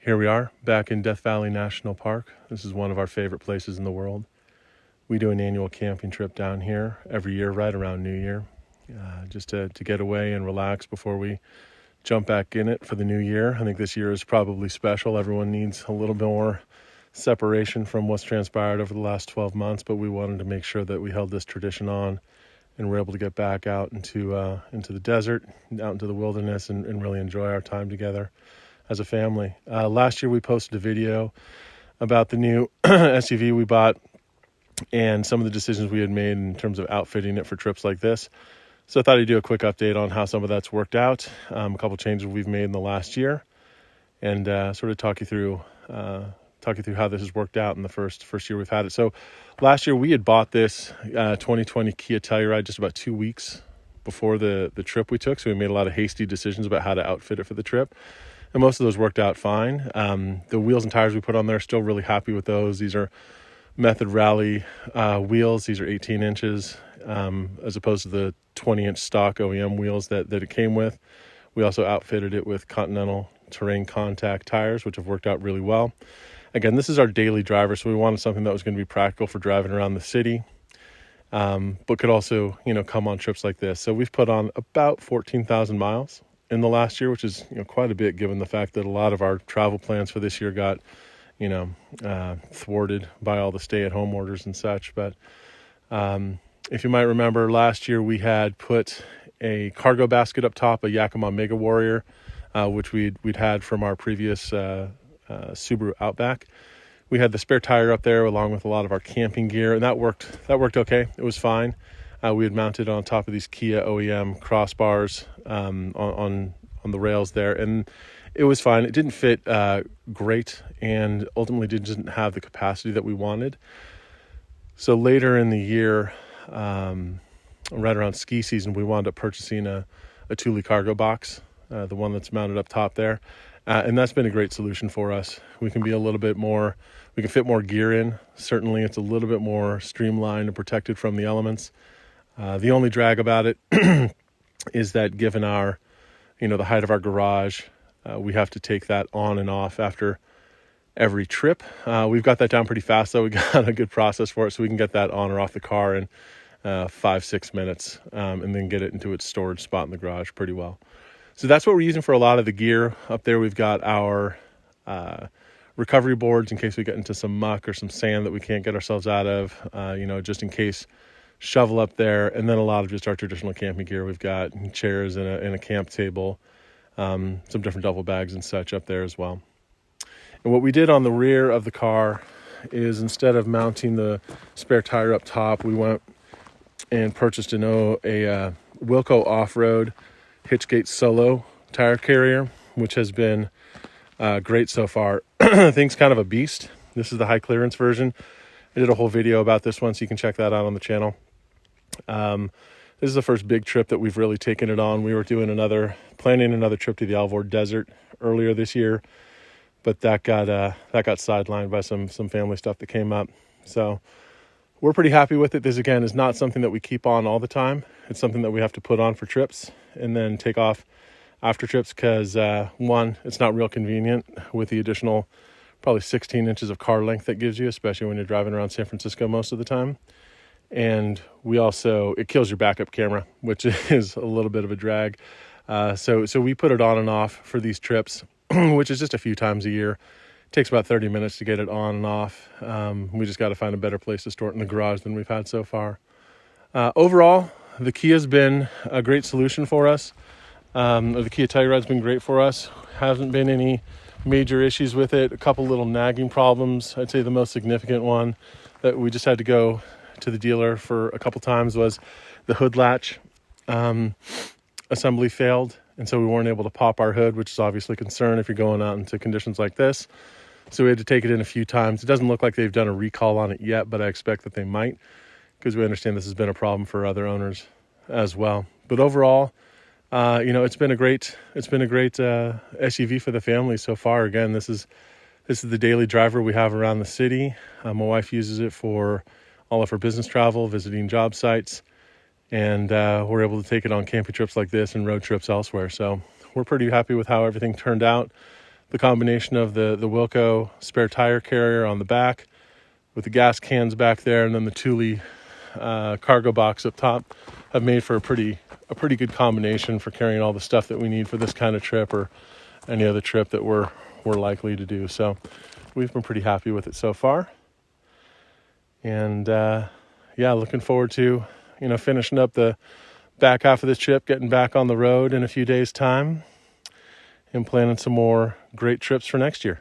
Here we are back in Death Valley National Park. This is one of our favorite places in the world. We do an annual camping trip down here every year right around New Year, just to get away and relax before we jump back in it for the new year. I think this year is probably special. Everyone needs a little bit more separation from what's transpired over the last 12 months, but we wanted to make sure that we held this tradition on and we're able to get back out into the desert, out into the wilderness, and really enjoy our time together as a family. Last year we posted a video about the new SUV we bought and some of the decisions we had made in terms of outfitting it for trips like this. So I thought I'd do a quick update on how some of that's worked out, a couple changes we've made in the last year, and sort of talk you through how this has worked out in the first year we've had it. So last year we had bought this 2020 Kia Telluride just about 2 weeks before the trip we took. So we made a lot of hasty decisions about how to outfit it for the trip. And most of those worked out fine. The wheels and tires we put on there, still really happy with those. These are Method Rally wheels. These are 18 inches as opposed to the 20-inch stock OEM wheels that it came with. We also outfitted it with Continental Terrain Contact tires, which have worked out really well. Again, this is our daily driver, so we wanted something that was going to be practical for driving around the city, but could also, come on trips like this. So we've put on about 14,000 miles in the last year, which is quite a bit given the fact that a lot of our travel plans for this year got thwarted by all the stay-at-home orders and such. But if you might remember, last year we had put a cargo basket up top, a Yakima Mega Warrior, which we'd had from our previous Subaru Outback. We had the spare tire up there along with a lot of our camping gear, and that worked okay. It was fine. We had mounted on top of these Kia OEM crossbars on the rails there, and it was fine. It didn't fit great, and ultimately didn't have the capacity that we wanted. So later in the year, right around ski season, we wound up purchasing a Thule cargo box, the one that's mounted up top there, and that's been a great solution for us. We can be a little bit more, we can fit more gear in. Certainly, it's a little bit more streamlined and protected from the elements. The only drag about it is that given our, the height of our garage, we have to take that on and off after every trip. We've got that down pretty fast, though. We got a good process for it, so we can get that on or off the car in 5-6 minutes, and then get it into its storage spot in the garage pretty well. So that's what we're using for a lot of the gear. Up there we've got our recovery boards in case we get into some muck or some sand that we can't get ourselves out of, just in case. Shovel up there, and then a lot of just our traditional camping gear. We've got chairs and a camp table, some different duffel bags and such up there as well. And what we did on the rear of the car is, instead of mounting the spare tire up top, we went and purchased a Wilco Off-Road Hitchgate Solo tire carrier, which has been great so far. The thing's kind of a beast. This is the high clearance version. I did a whole video about this one, so you can check that out on the channel. This is the first big trip that we've really taken it on. We were planning another trip to the Alvord Desert earlier this year, but that got sidelined by some family stuff that came up. So we're pretty happy with it. This, again, is not something that we keep on all the time. It's something that we have to put on for trips and then take off after trips because, one, it's not real convenient with the additional probably 16 inches of car length that gives you, especially when you're driving around San Francisco most of the time. And it kills your backup camera, which is a little bit of a drag. So we put it on and off for these trips, which is just a few times a year. It takes about 30 minutes to get it on and off. We just got to find a better place to store it in the garage than we've had so far. Overall, the Kia's been a great solution for us. The Kia Telluride's been great for us. Hasn't been any major issues with it. A couple little nagging problems. I'd say the most significant one that we just had to go to the dealer for a couple times was the hood latch assembly failed, and so we weren't able to pop our hood, which is obviously a concern if you're going out into conditions like this. So we had to take it in a few times. It doesn't look like they've done a recall on it yet, but I expect that they might, because we understand this has been a problem for other owners as well. But overall, it's been a great SUV for the family so far. Again, this is the daily driver we have around the city. My wife uses it for all of her business travel, visiting job sites, and we're able to take it on camping trips like this and road trips elsewhere. So we're pretty happy with how everything turned out. the combination of the Wilco spare tire carrier on the back with the gas cans back there, and then the Thule cargo box up top, have made for a pretty good combination for carrying all the stuff that we need for this kind of trip or any other trip that we're likely to do. So we've been pretty happy with it so far. And looking forward to finishing up the back half of this trip, getting back on the road in a few days' time, and planning some more great trips for next year.